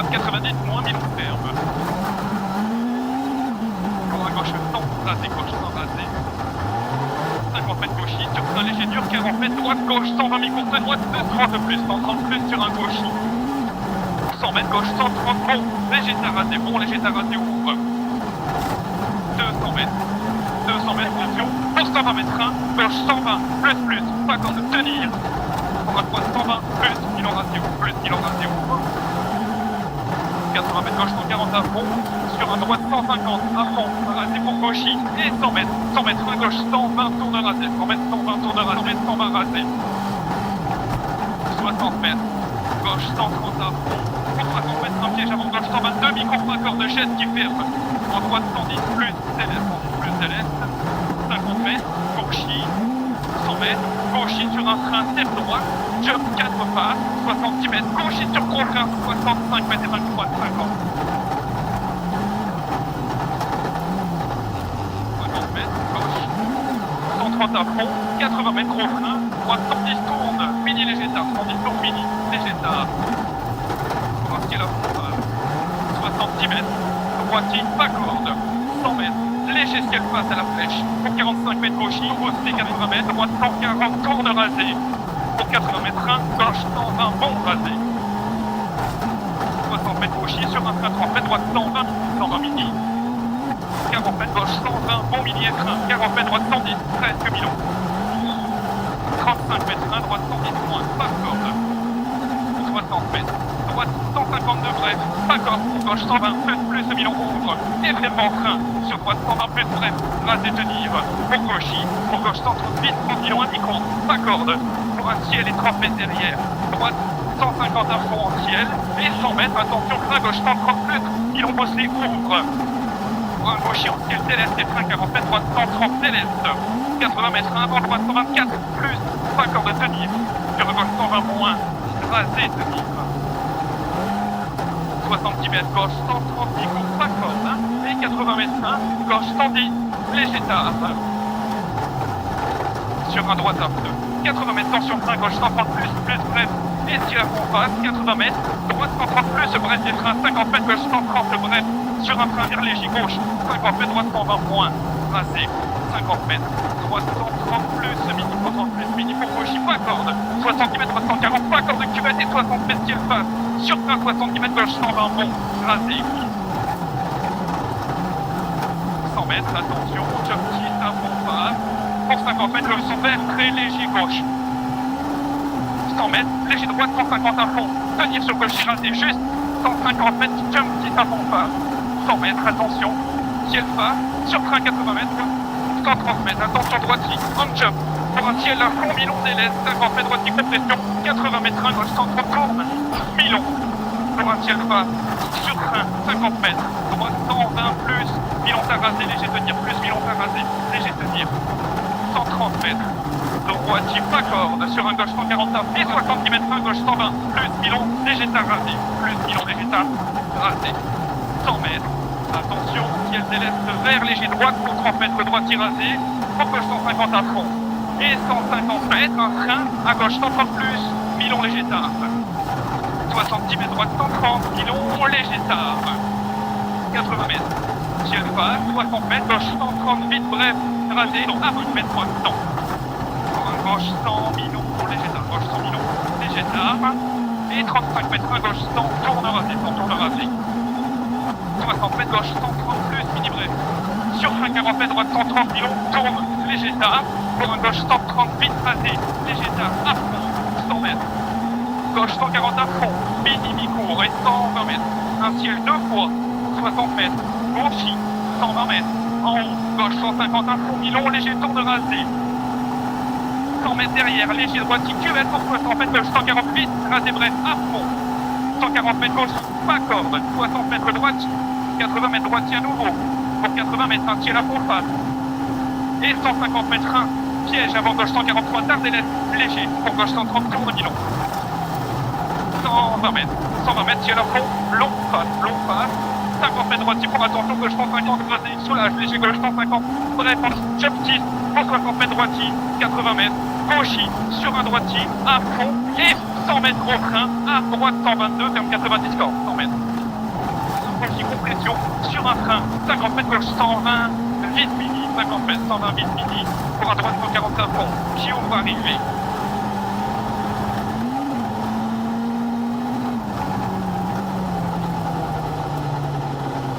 droite 90, moins 1000 on ferme. À gauche, sans rasé, gauche, sans rasé. 50 mètres gauchis, sur un léger dur, 40 mètres droite, gauche, 120 mi-courte droite, 230 plus, 130 plus sur un gauchis. 100 mètres gauche, 130, bon, léger tarasé, bon, léger tarasé, ouvre. 200 mètres, attention, pour 120 mètres 1, gauche 120, plus, 50 de tenir. Pour la droite 120, plus, il en ratio, ouvre. 80 mètres gauche, 140 à fond, sur un droite 150 à fond, rasé pour gauchis, et 100 mètres à gauche, 120 tours de rasé, 100 mètres, 120 tours de rasé, 100 mètres, 120 rasé. 60 mètres, gauche 130 à fond, pour 60 mètres, un piège avant gauche 122, mi-courte, accord de geste qui ferme, en droite 110 plus, céleste, 50 mètres, gauchis, 100 mètres, gauchis sur un frein, terre droite, jump 4 passes, 70 mètres, gauchis sur gros frein, 65 mètres et 20 droite, 50. 50 mètres, gauche, 130 à fond, 80 mètres, gros frein, droite 110 tourne, mini léger tard, 110 tourne, mini léger tard. On va voir ce qu'il y a là. 70 mètres, droitier, pas corde, 100 mètres. Léger ciel face à la flèche. Pour 45 mètres gauchis, haussé 80 mètres, droite 140, tourne rasé. Pour 80 mètres 1, gauche 120, bon rasé. 60 mètres gauchis sur un frein 30 mètres, droite 120 mini. 40 mètres gauche 120, bon mini et frein. 40 mètres droite 110, presque milon. 35 mètres 1, droite 110 moins, pas corde. 60 mètres. Droite 152 bref, pas corde, gauche 120, plus milon ouvre, et vraiment frein, sur droite 120 plus bref, rasé tenir, pour gauche 138, 30 milons, 1 mi-compte, pas corde, pour un ciel et 30 mètres derrière, droite 150 à fond en ciel, et 100 mètres, attention, frein gauche 130 plus, milon bossé ouvre, pour un gaucher en ciel céleste et frein 40 mètres, droite 130 céleste, 80 mètres, avant droite 124, plus, pas corde tenir, sur gauche 120 moins, rasé tenir. 70 mètres gauche, 130 mi-courte, pas corde, hein, et 80 mètres 1, gauche 110, léger tard. Sur un droite à pneu. 80 mètres tension frein gauche 130 plus bref, et si la fond passe, 80 mètres, droite 130 plus bref, et frein 50 mètres gauche 130 bref, sur un frein vers léger gauche, 50 mètres droite 120 moins, rasé, 50 mètres, droite 130 plus, mini 130 plus, mini pour gauche, pas corde, 70 mètres 140, pas corde de cuvette et 60 mètres ciel face. Sur frein 70 mètres gauche 120 bon, rasé. 100 mètres, attention, jump 6 à fond pas. Pour 50 mètres, gauche vert, très léger gauche. 100 mètres, léger droite 150 à fond. Tenir sur gauche rasé, juste 150 mètres, jump 6 à fond pas. 100 mètres, attention, ciel face, sur frein 80 mètres, 130 mètres, attention droitier, on jump. Pour un ciel à fond, milon délai, 50 mètres droitier, compression, 80 mètres 1 gauche 130 tourne, milon. Pour un ciel bas, sur frein, 50 mètres, droite 120 plus, milon tarasé, léger tenir, plus milon tarasé, léger tenir, 130 mètres, droitier, pas corde, sur un gauche 140 à et 70 mètres 1 gauche 120, plus milon, léger tarasé, plus milon léger tarasé, 100 mètres, attention, ciel déleste vert, léger droite, pour 30 mètres droitier rasé, pour gauche 150 à fond. Et 150 mètres, un frein, à gauche 130 plus, milon léger tard. 70 mètres droite 130, milon léger tard. 80 mètres, ciel face, 60 mètres, gauche 130 vite, bref, rasé, non, à 20 mètres droite, non. Gauche 100, milon léger tard, gauche 100, milon léger tard. Et 35 mètres, à gauche 100, tourne rasé, 100 tourne rasé. 60 mètres, gauche 130 plus, mini bref. Sur frein 40 mètres, droite 130, milon, tourne léger tard. Pour un gauche 130 vite rasé, léger tard, à fond, 100 mètres. Gauche 140 à fond, mini mi-court et 120 mètres. Un ciel deux fois, 60 mètres. Gauchis, 120 mètres. En haut, gauche 150 à fond, milon, léger tourne rasé. 100 mètres derrière, léger droitier, cuvette pour 60 mètres, gauche 140 vite, rasé bref, à fond. 140 mètres gauche, pas corde, 60 mètres droite, 80 mètres droitier à nouveau. Pour 80 mètres, un ciel à fond face. Et 150 mètres 1, piège avant gauche 143, tard délai, léger, pour gauche 130, tourne milon. 120 mètres, ciel à fond, long face, 50 mètres droitier pour attention, gauche 150, rasé, soulage, léger, gauche 150, bref, jump 10, pour 60 mètres droitier, 80 mètres, gauchis, sur un droitier, à fond, et 100 mètres gros frein, à droite 122, ferme 90 corps, 100 mètres. gauche, compression sur un frein, 50 mètres gauche, 120, vite midi, 50 mètres, 120, vite midi, pour à droite, 145 fond, qui va arriver.